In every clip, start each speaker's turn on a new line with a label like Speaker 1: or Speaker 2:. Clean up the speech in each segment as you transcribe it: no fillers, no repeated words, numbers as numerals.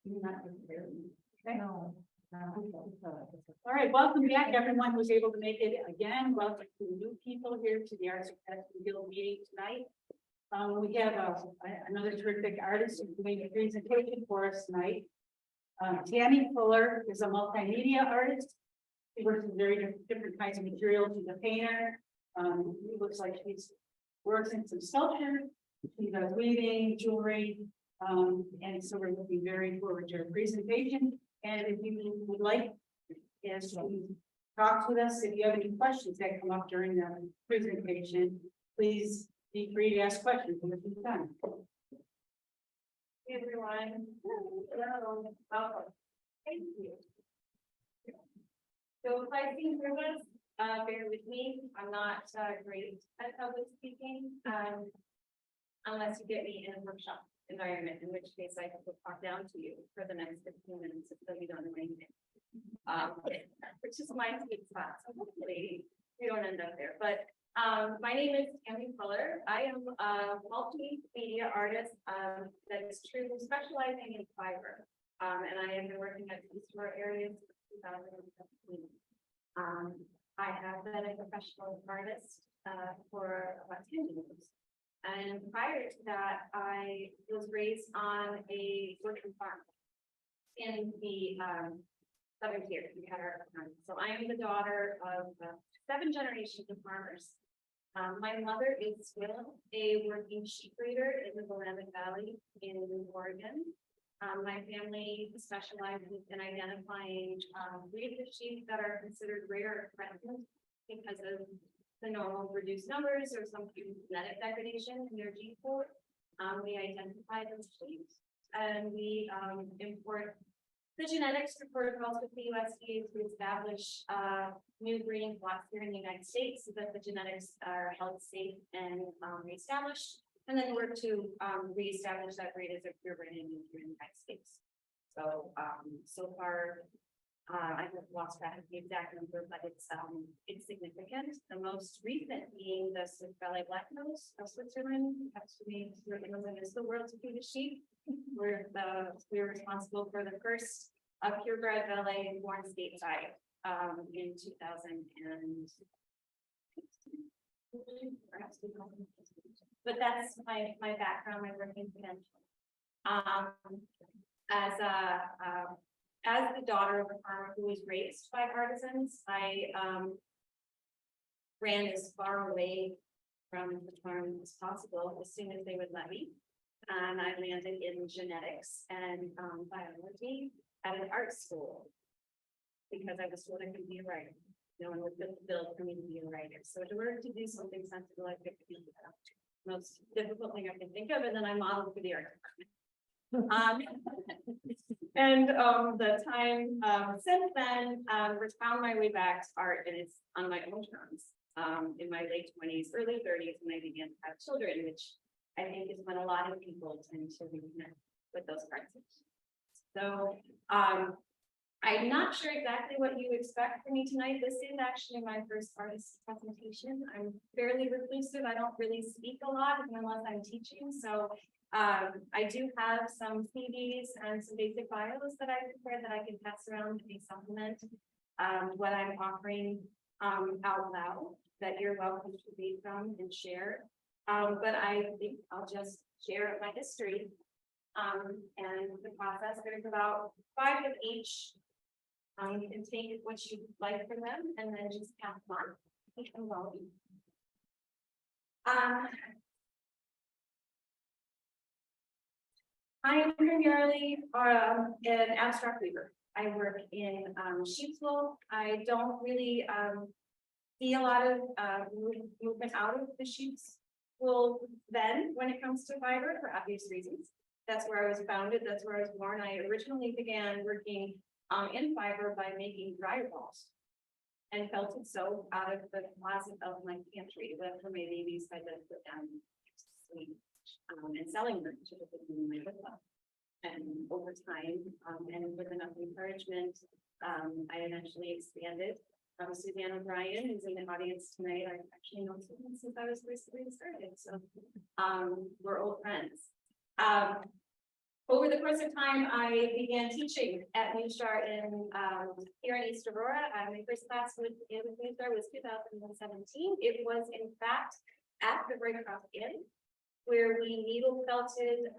Speaker 1: Okay. No. All right, welcome back, everyone who's able to make it again. Welcome to the new people here to the Arts and Craftsmen Guild meeting tonight. We have another terrific artist who's doing a presentation for us tonight. Tami Fuller is a multimedia artist. She works with very different kinds of materials. She's a painter. It looks like she's works in some sculpture. She does weaving, jewelry, and so we're looking very forward to her presentation. And if you would like, yes, talk with us. If you have any questions that come up during the presentation, please be free to ask questions when it's done.
Speaker 2: Hey everyone. Hello. Welcome. Thank you. So if I seem nervous, bear with me. I'm not great at public speaking, unless you get me in a workshop environment, in which case I could talk down to you for the next 15 minutes if you don't know anything. Which is my sweet spot. So hopefully we don't end up there. But my name is Tami Fuller. I am a multimedia artist that is truly specializing in fiber. And I have been working at these four areas since 2017. I have been a professional artist for about 10 years. And prior to that, I was raised on a working farm in the southern tier. We had our farm. So I am the daughter of 7 generations of farmers. My mother is still a working sheep breeder in the Willamette Valley in Oregon. My family specializes in identifying breeds of sheep that are considered rare or threatened because of the normal reduced numbers or some genetic degradation in their gene pool. We identify those sheep and we import the genetics to protocols with the USDA to establish new breeding plots here in the United States so that the genetics are held safe and reestablished, and then work to reestablish that breed as a purebred in the United States. So, so far, I have lost track of the exact number, but it's significant. The most recent being the Swiss Ballet Black Nose of Switzerland. Actually, Switzerland is the world's biggest sheep. We're responsible for the first purebred ballet born stateside in 2000 and perhaps 2000. But that's my background. I work in prevention. As the daughter of a farmer who was raised by artisans, I ran as far away from the farm as possible as soon as they would let me. And I landed in genetics and biology at an art school because I was told I could be a writer. No one would fit the bill for me to be a writer. So in order to do something sensible, I picked the most difficult thing I can think of, and then I modeled for the art department. And the time since then, found my way back to art, and it's on my own terms. In my late 20s, early 30s, when I began to have children, which I think is when a lot of people tend to reconnect with those parts. So I'm not sure exactly what you expect from me tonight. This is actually my first artist presentation. I'm fairly reclusive. I don't really speak a lot unless I'm teaching. So I do have some CVs and some basic bios that I prepared that I can pass around to supplement what I'm offering out loud that you're welcome to read from and share. But I think I'll just share my history and the process. There's about 5 of each. You can take what you like from them and then just pass them on. I am primarily an abstract weaver. I work in sheep's wool. I don't really see a lot of movement out of the sheep's wool then when it comes to fiber for obvious reasons. That's where I was founded. That's where I was born. I originally began working in fiber by making dryer balls and felted soap out of the closet of my pantry left for my babies by the put down and selling them to the people in my book. And over time, and with enough encouragement, I eventually expanded. Suzanne O'Brien is in the audience tonight. I've actually known Suzanne since I was recently started, so we're old friends. Over the course of time, I began teaching at New Star in, here in East Aurora. My first class with New Star was 2017. It was in fact at the Raycroft Inn, where we needle felted,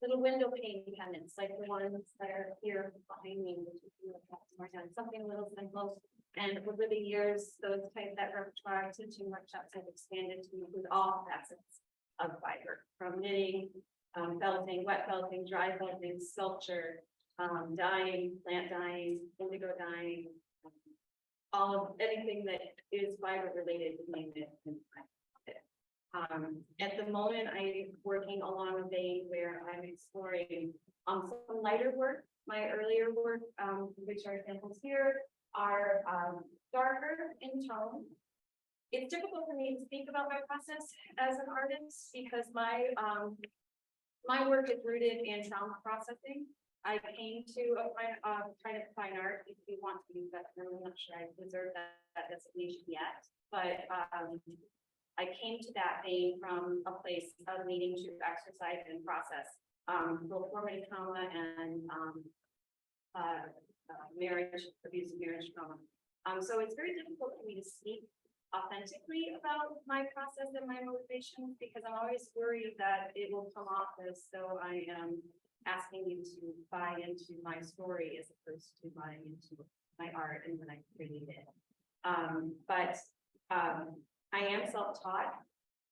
Speaker 2: little window pane pendants, like the ones that are here behind me, which is more done, something a little simple. And over the years, those type that repertoire teaching workshops have expanded to include all facets of fiber, from knitting, felting, wet felting, dry felting, sculpture, dyeing, plant dyeing, indigo dyeing, all of anything that is fiber related to name it. At the moment, I'm working along a vein where I'm exploring some lighter work. My earlier work, which are examples here, are darker in tone. It's difficult for me to speak about my process as an artist because my work is rooted in sound processing. I came to a kind of fine art, if you want to use that term. I'm not sure I deserve that designation yet, but I came to that vein from a place of needing to exercise and process both formative trauma and abusive marriage trauma. So it's very difficult for me to speak authentically about my process and my motivations because I'm always worried that it will come off as though I am asking you to buy into my story as opposed to buying into my art and what I created. But I am self-taught.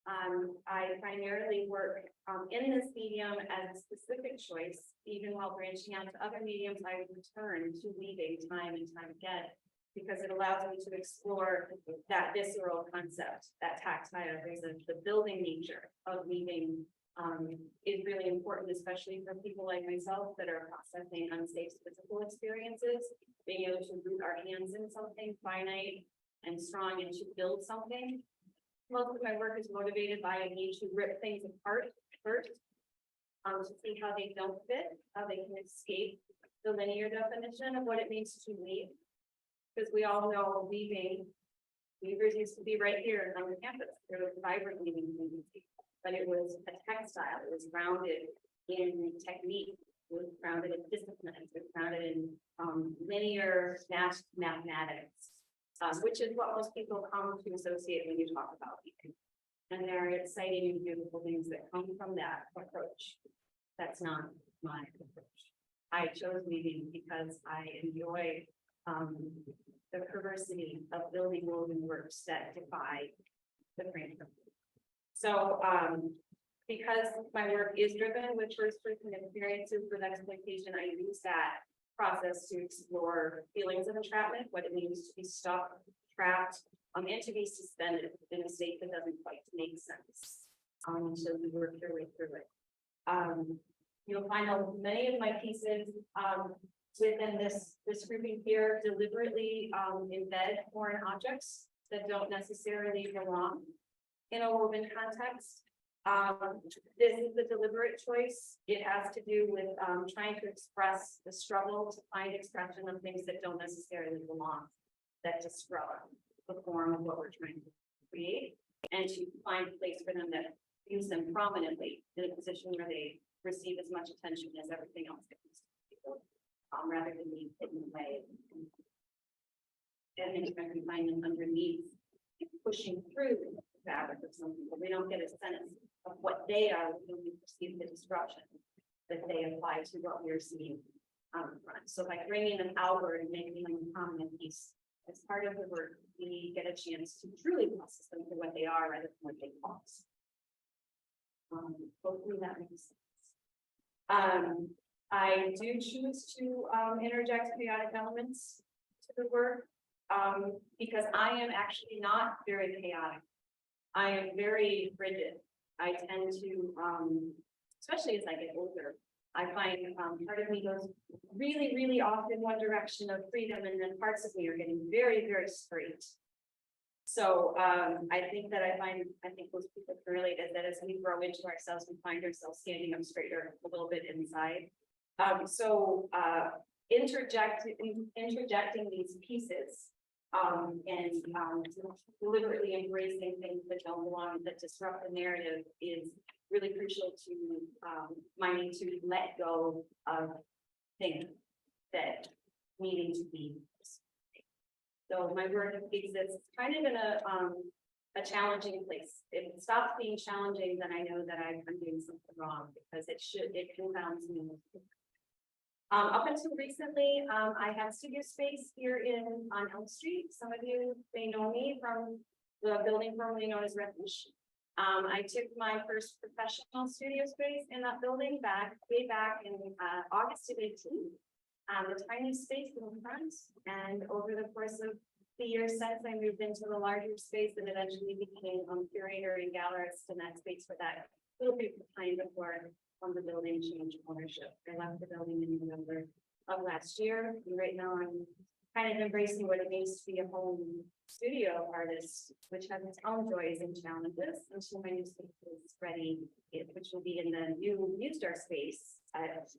Speaker 2: I primarily work in this medium as a specific choice. Even while branching out to other mediums, I return to weaving time and time again because it allows me to explore that visceral concept, that tactile reason, the building nature of weaving is really important, especially for people like myself that are processing unsafe physical experiences, being able to root our hands in something finite and strong and to build something. Most of my work is motivated by a need to rip things apart first, to see how they don't fit, how they can escape the linear definition of what it means to weave. Because we all know weavers used to be right here on the campus. There was vibrant weaving community, but it was a textile. It was grounded in technique. It was grounded in discipline. It was grounded in linear mathematics. Which is what most people come to associate when you talk about weaving. And there are exciting and beautiful things that come from that approach. That's not my approach. I chose weaving because I enjoy the perversity of building woven works that defy the framework. So because my work is driven with first-person experiences with exploitation, I use that process to explore feelings of entrapment, what it means to be stuck, trapped, and to be suspended in a state that doesn't quite make sense. So we work your way through it. You'll find many of my pieces within this grouping here deliberately embed foreign objects that don't necessarily belong in a woven context. This is the deliberate choice. It has to do with trying to express the struggle to find expression of things that don't necessarily belong, that disrupt the form of what we're trying to create, and to find a place for them that use them prominently in a position where they receive as much attention as everything else that comes to people, rather than being hidden away and trying to find them underneath and pushing through the fabric of something, but we don't get a sense of what they are when we perceive the disruption that they apply to what we're seeing out in front. So by bringing them outward and making them a prominent piece as part of the work, we get a chance to truly process them for what they are rather than what they cause. Hopefully that makes sense. I do choose to interject chaotic elements to the work because I am actually not very chaotic. I am very rigid. I tend to, especially as I get older, I find part of me goes really, really off in one direction of freedom, and then parts of me are getting very, very straight. So I think most people can relate is that as we grow into ourselves, we find ourselves standing up straighter a little bit inside. Interjecting these pieces and deliberately embracing things that don't belong, that disrupt the narrative, is really crucial to, my need to let go of things that needing to be. So my work exists kind of in a challenging place. If it stops being challenging, then I know that I'm doing something wrong because it confounds me. Up until recently, I had studio space here on Elm Street. Some of you may know me from the building formerly known as Refuge. I took my first professional studio space in that building way back in August of 18. The tiny space in the front, and over the course of the years since, I moved into the larger space and eventually became curator and gallerist in that space for that little bit of time before the building changed ownership. I left the building in November of last year, and right now I'm kind of embracing what it means to be a home studio artist, which has its own joys and challenges. Until my new space is ready, which will be in the new used art space at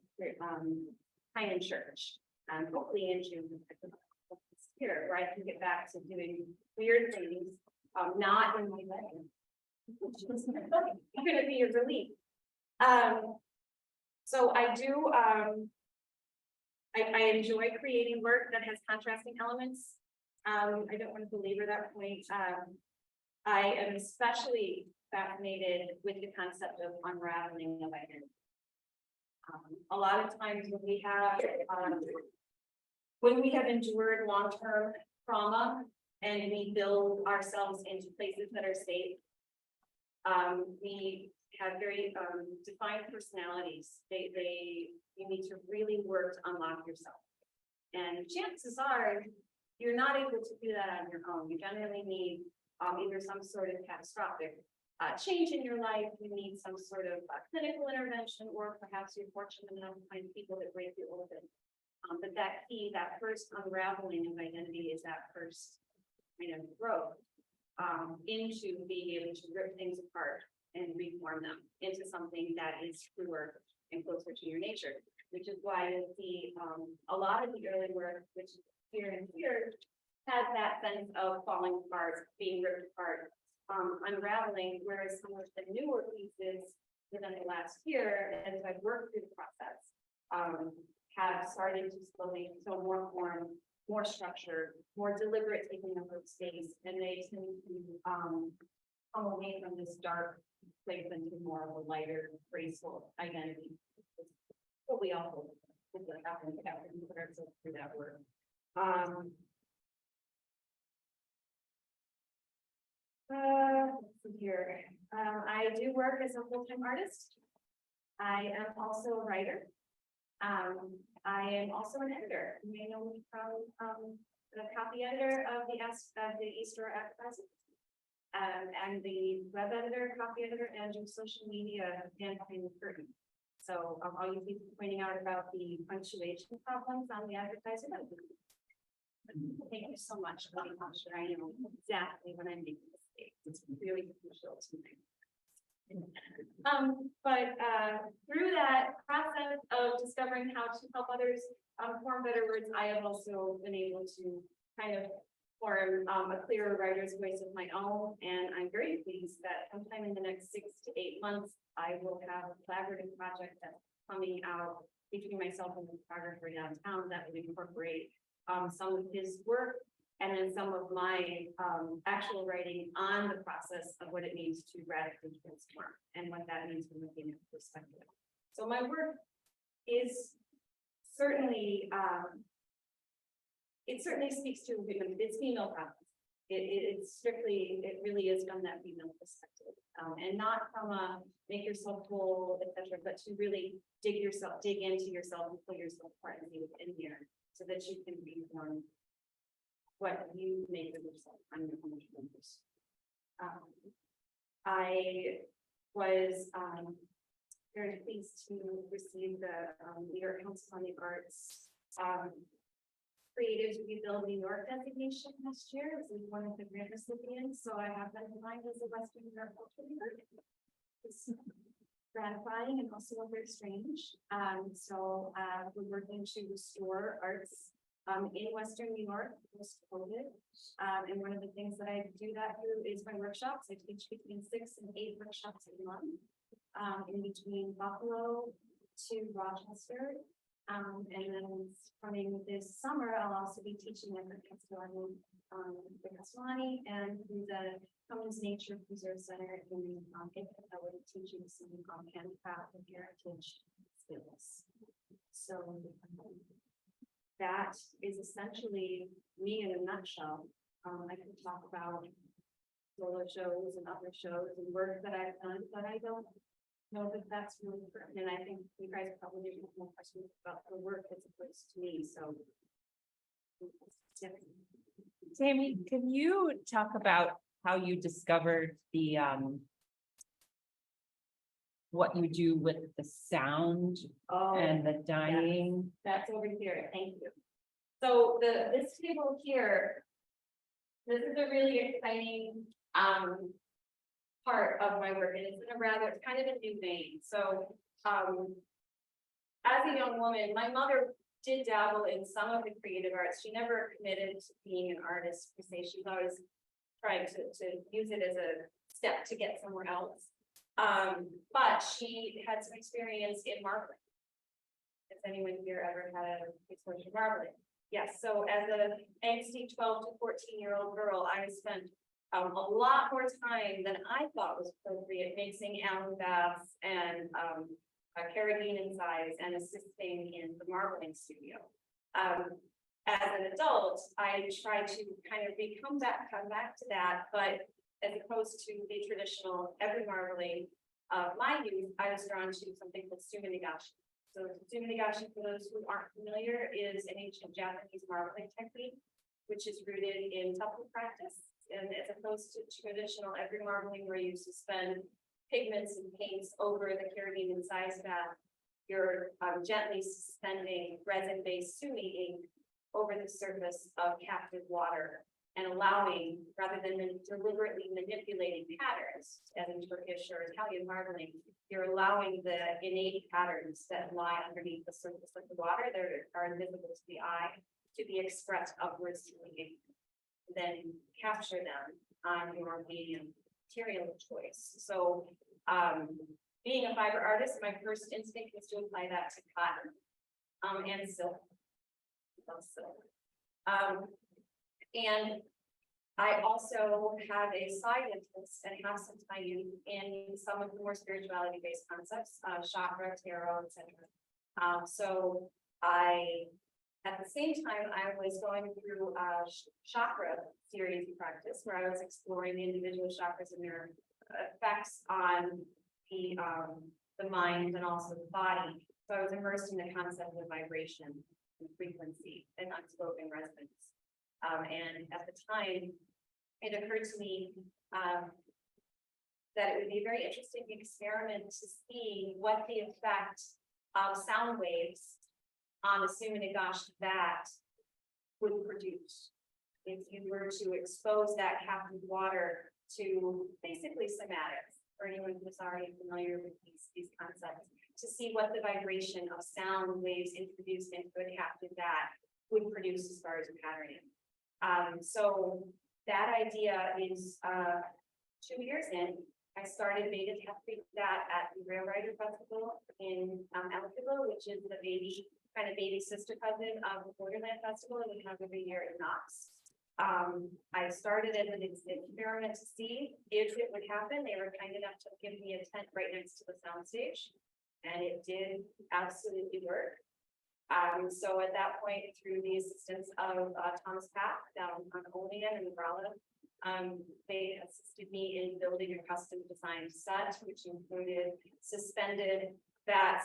Speaker 2: Pine Church, hopefully in June this year, where I can get back to doing weird things, not in my bedroom, which is going to be a relief. So I do, I enjoy creating work that has contrasting elements. I don't want to belabor that point. I am especially fascinated with the concept of unraveling of identity. A lot of times when we have endured long-term trauma and we build ourselves into places that are safe, we have very defined personalities. You need to really work to unlock yourself. And chances are you're not able to do that on your own. You generally need either some sort of catastrophic change in your life, you need some sort of clinical intervention, or perhaps you're fortunate enough to find people that break you open. But that first unraveling of identity is that first kind of growth into being able to rip things apart and reform them into something that is truer and closer to your nature, which is why you'll see a lot of the early work, which here and here, has that sense of falling apart, being ripped apart, unraveling, whereas some of the newer pieces within the last year, as I've worked through the process, have started to slowly show more form, more structure, more deliberate taking of space, and they tend to come away from this dark place into more of a lighter, graceful identity. What we all hope is what happens after we put ourselves through that work. Let's see here. I do work as a full-time artist. I am also a writer. I am also an editor. You may know me from the copy editor of the Easter advertising, and the web editor, copy editor, and social media and behind the curtain. So I'll always be pointing out about the punctuation problems on the advertising. Thank you so much for being sure I know exactly when I'm making mistakes. It's really crucial to me. But through that process of discovering how to help others form better words, I have also been able to kind of form a clearer writer's voice of my own. And I'm very pleased that sometime in the next 6 to 8 months, I will have a collaborative project that's coming out between myself and the photographer downtown that would incorporate some of his work and then some of my actual writing on the process of what it means to radically transform and what that means from a female perspective. So my work is certainly, it certainly speaks to women. It's female problems. It really is from that female perspective, and not from a make yourself whole, etc., but to really dig into yourself and pull yourself apart and be within here so that you can reform what you make of yourself on your own terms. I was very pleased to receive the New York Council on the Arts Creatives Rebuild New York designation last year. This is one of the grant recipients, so I have been defined as a Western New York culture leader. It's gratifying and also very strange. So we're working to restore arts in Western New York post-COVID. And one of the things that I do that through is my workshops. I teach between 6 and 8 workshops a month. in between Buffalo to Rochester. And then coming this summer, I'll also be teaching at the Castellani, and the Cummins Nature Preserve Center in Ithaca, teaching some handcraft and heritage skills. So that is essentially me in a nutshell. I can talk about solo shows and other shows and work that I've done, but I don't know that that's really pertinent. I think you guys probably have more questions about the work as opposed to me, so. Yeah.
Speaker 3: Tami, can you talk about how you discovered the what you do with the sound
Speaker 2: Oh,
Speaker 3: and the dying?
Speaker 2: that's over here, thank you. So this table here, this is a really exciting part of my work, and it's it's kind of a new vein. So as a young woman, my mother did dabble in some of the creative arts. She never committed to being an artist per se. She was always trying to use it as a step to get somewhere else. But she had some experience in marbling. Has anyone here ever had an exposure to marbling? Yes, so as an angsty 12 to 14-year-old girl, I spent a lot more time than I thought was appropriate mixing alum baths and carrageenan size and assisting in the marbling studio. As an adult, I tried to kind of come back to that, but as opposed to the traditional every marbling of my youth, I was drawn to something called suminigashi. So suminigashi, for those who aren't familiar, is an ancient Japanese marbling technique, which is rooted in temple practice. And as opposed to traditional every marbling where you suspend pigments and paints over the carrageenan size bath, you're gently suspending resin-based sumi ink over the surface of captive water and allowing, rather than deliberately manipulating patterns, as in Turkish or Italian marbling, you're allowing the innate patterns that lie underneath the surface of the water that are invisible to the eye to be expressed upwards to the ink, then capture them on your medium material of choice. So being a fiber artist, my first instinct was to apply that to cotton and silk. And I also have a side interest and have since my youth in some of the more spirituality-based concepts, chakra, tarot, etc. So at the same time, I was going through a chakra series of practice where I was exploring the individual chakras and their effects on the mind and also the body. So I was immersed in the concept of vibration and frequency and unspoken resonance. And at the time, it occurred to me that it would be a very interesting experiment to see what the effect of sound waves on a suminigashi vat would produce if you were to expose that captive water to basically somatics, for anyone who's already familiar with these concepts, to see what the vibration of sound waves introduced into a captive vat would produce as far as patterning. So that idea is 2 years in. I started beta testing that at the Rail Rider Festival in Elkville, which is the baby sister cousin of the Borderland Festival that we have every year in Knox. I started as an experiment to see if it would happen. They were kind enough to give me a tent right next to the soundstage, and it did absolutely work. So at that point, through the assistance of Thomas Pack down on Olean and Umbrella, they assisted me in building a custom designed set, which included suspended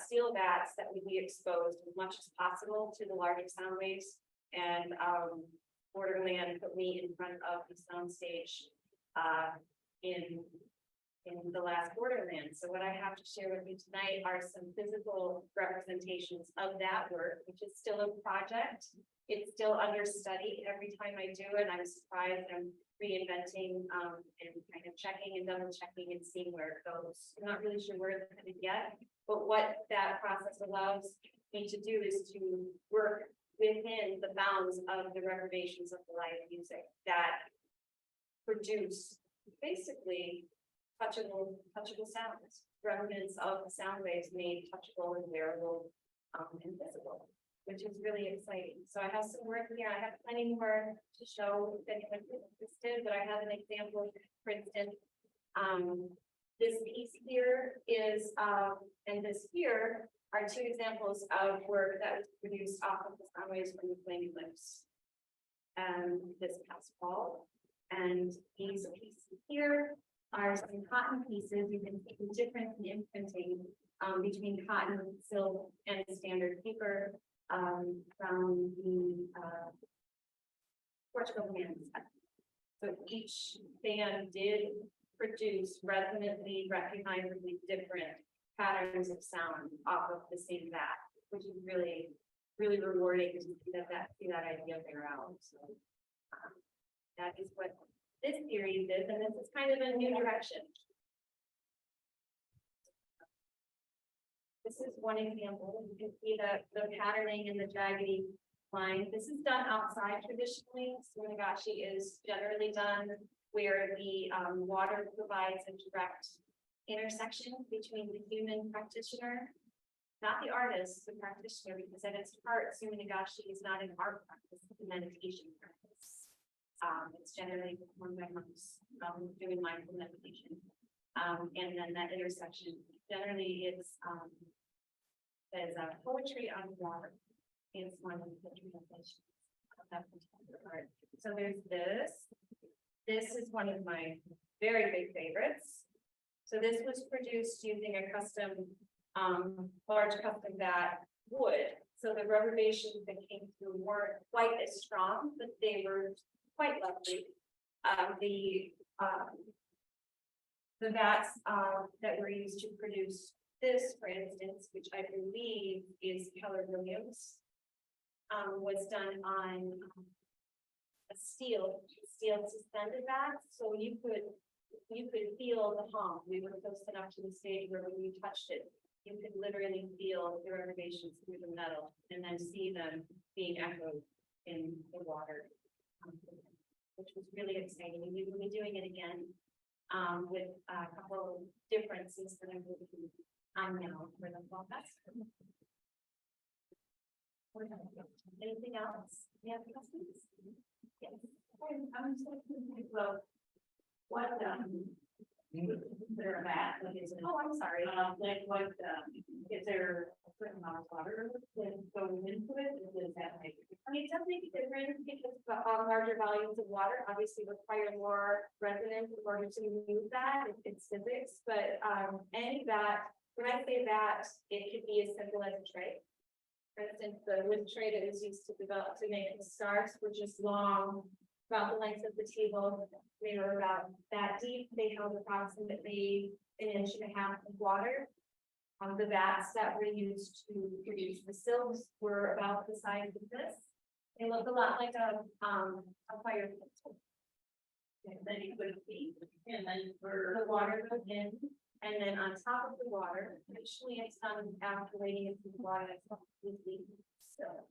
Speaker 2: steel bats that would be exposed as much as possible to the larger sound waves. And Borderland put me in front of the soundstage in the last Borderland. So what I have to share with you tonight are some physical representations of that work, which is still a project. It's still under study every time I do it. I'm surprised. I'm reinventing and kind of checking and double checking and seeing where it goes. I'm not really sure where it's going to get, but what that process allows me to do is to work within the bounds of the reservations of the live music that produce basically touchable sounds. remnants of the sound waves made touchable and wearable, and visible, which is really exciting. So I have some work here. I have plenty more to show if anyone is interested, but I have an example, for instance. This piece here is, and this here are two examples of work that was produced off of the sound waves from the flaming lips. This past fall, and these pieces here are some cotton pieces. You can see the difference in imprinting between cotton, silk, and standard paper from the Portugal band. So each band did produce resonantly, recognizably different patterns of sound off of the same vat, which is really, really rewarding to see that idea bear out. So that is what this series is, and this is kind of a new direction. This is one example. You can see the patterning and the jaggedy lines. This is done outside traditionally. Sunagashi is generally done where the water provides a direct intersection between the human practitioner, not the artist, the practitioner, because at its heart, Sunagashi is not an art practice, it's a meditation practice. It's generally performed by monks doing mindful meditation. And then that intersection, generally it's there's a poetry on water. It's one of the translations of that particular art. So there's this. This is one of my very big favorites. So this was produced using a custom, large custom vat wood. So the rubberbations that came through weren't quite as strong, but they were quite lovely. The vats that were used to produce this, for instance, which I believe is Keller Williams, was done on a steel suspended vat. So you could feel the hum. We were close enough to the stage where when you touched it, you could literally feel the reverberations through the metal and then see them being echoed in the water, which was really exciting. And we will be doing it again with a couple differences that I'm working on now for the fall festival. Anything else? You have questions? Yes. I'm just well, what consider that? Like, is it, oh, I'm sorry. Like, what is there a certain amount of water that goes into it? Does that make? I mean, it does make a difference because larger volumes of water obviously require more resonance in order to move that. It's physics, but any that when I say that, it could be as simple as a tray. For instance, the wood tray that is used to develop to make the stars were just long, about the length of the table. They were about that deep. They held approximately 1.5 inches of water. The vats that were used to produce the silks were about the size of this. They look a lot like a fire pit. And then you put a feed, and then the water goes in, and then on top of the water, traditionally it's done after waiting into the water that's completely still.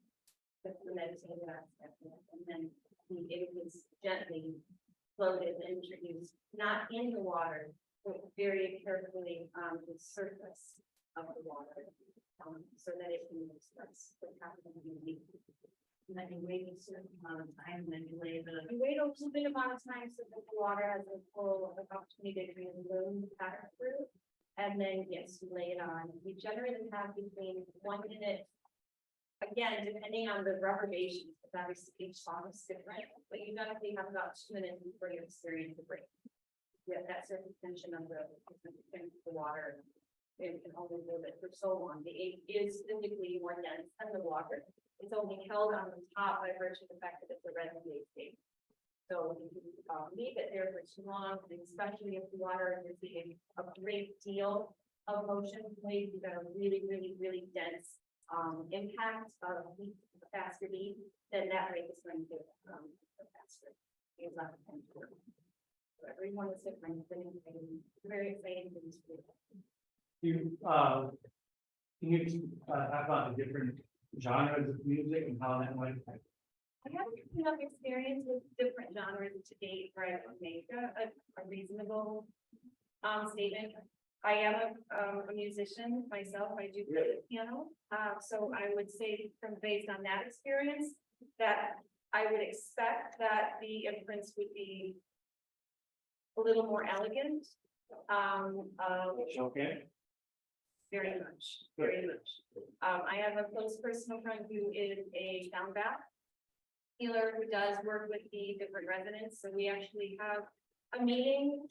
Speaker 2: That's the meditative aspect, and then it was gently floated and introduced, not in the water, but very carefully on the surface of the water, so that it can express what happened in the. And then you wait a certain amount of time, and then you wait a little bit amount of time so that the water has a full opportunity to bloom the pattern through. And then, yes, you lay it on. We generally have between 1 minute, again, depending on the rubberbations, because obviously each song is different, but you generally have about 2 minutes before you experience the break. Yeah, that certain tension of the water. It can only hold it for so long. The ink is physically more dense than the water. It's only held on the top by virtue of the fact that it's a resin based state. So you can leave it there for too long, and especially if the water is receiving a great deal of motion, maybe you've got a really, really, really dense impact of heat, faster beat, then that rate is going to go faster. It's not so everyone is different. Very exciting for this group.
Speaker 4: Can you talk about the different genres of music and how that might affect?
Speaker 2: I haven't enough experience with different genres to date where I would make a reasonable statement. I am a musician myself. I do play the piano. So I would say from based on that experience, that I would expect that the imprints would be a little more elegant.
Speaker 4: Okay.
Speaker 2: Very much, very much. I have a close personal friend who is a sound bath healer who does work with the different residents. So we actually have a meeting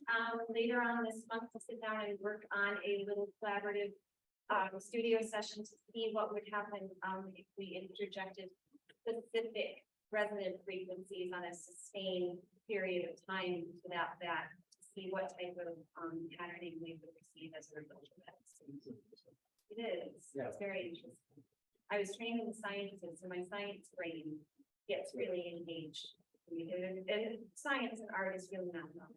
Speaker 2: later on this month to sit down and work on a little collaborative studio session to see what would happen if we interjected specific resonant frequencies on a sustained period of time to that to see what type of patterning we would receive as a result of that. It is.
Speaker 4: Yeah.
Speaker 2: It's very interesting. I was trained in the sciences, so my science brain gets really engaged. And science and art is really not known.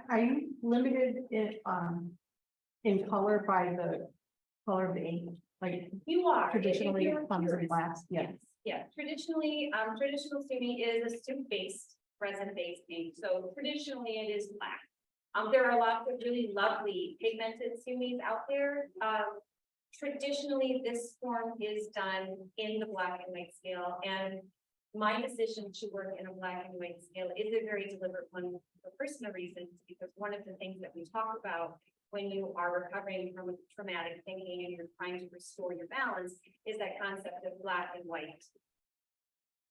Speaker 5: Are you limited in color by the color of the ink? Like
Speaker 2: You are.
Speaker 5: traditionally
Speaker 2: If you're
Speaker 5: it comes in
Speaker 2: purist.
Speaker 5: glass, yeah.
Speaker 2: Yeah, traditionally, traditional stumi is a soup-based, resin-based ink, so traditionally it is black. There are lots of really lovely pigmented sumis out there. Traditionally, this form is done in the black and white scale, and my decision to work in a black and white scale is a very deliberate one for personal reasons, because one of the things that we talk about when you are recovering from traumatic thinking and you're trying to restore your balance is that concept of black and white.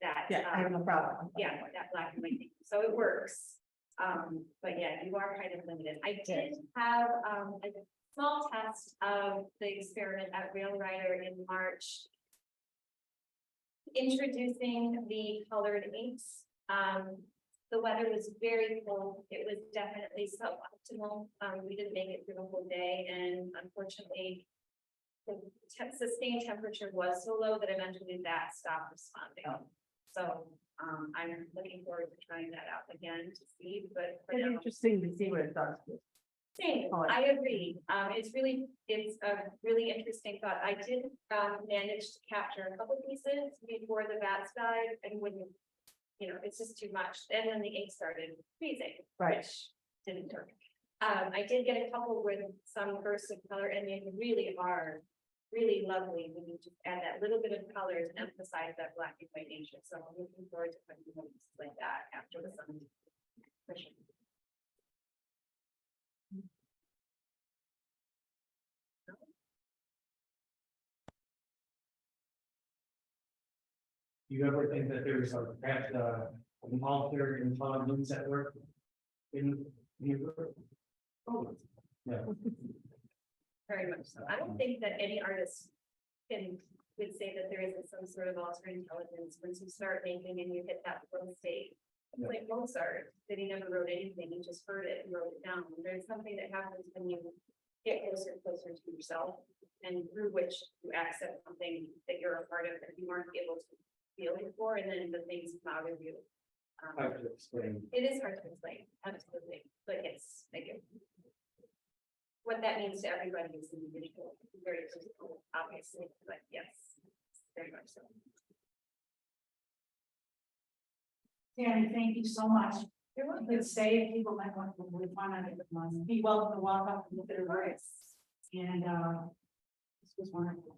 Speaker 2: That,
Speaker 5: Yeah, I have no problem.
Speaker 2: yeah, that black and white thing. So it works. But yeah, you are kind of limited. I did have a small test of the experiment at Rail Rider in March. Introducing the colored inks. The weather was very cold. It was definitely suboptimal. We didn't make it through the whole day, and unfortunately, the sustained temperature was so low that eventually that stopped responding. So I'm looking forward to trying that out again to see, but for
Speaker 5: It's
Speaker 2: now,
Speaker 5: interesting to see what it does.
Speaker 2: same, I agree. It's a really interesting thought. I did manage to capture a couple pieces before the bats died and wouldn't, it's just too much. And then the ink started freezing,
Speaker 5: Right.
Speaker 2: which didn't work. I did get a couple with some bursts of color, and they really are really lovely when you just add that little bit of color to emphasize that black and white nature. So I'm looking forward to putting ones like that after the sun. For sure.
Speaker 4: Do you ever think that there's perhaps an alter in tolerance at work? In your work? Oh, yeah.
Speaker 2: Very much so. I don't think that any artist would say that there isn't some sort of alter intelligence once you start making and you hit that flow state. It's like Mozart, that he never wrote anything, he just heard it and wrote it down. There's something that happens when you get closer and closer to yourself, and through which you accept something that you're a part of that you weren't able to feel before, and then the things come out of you.
Speaker 4: Hard to explain.
Speaker 2: It is hard to explain, absolutely, but yes, thank you. What that means to everybody is individual, very personal, obviously, but yes, very much so.
Speaker 1: Tami, thank you so much.
Speaker 2: You're
Speaker 1: You
Speaker 2: welcome.
Speaker 1: could say if people might want to be welcome to walk up and look at her works. And this was wonderful.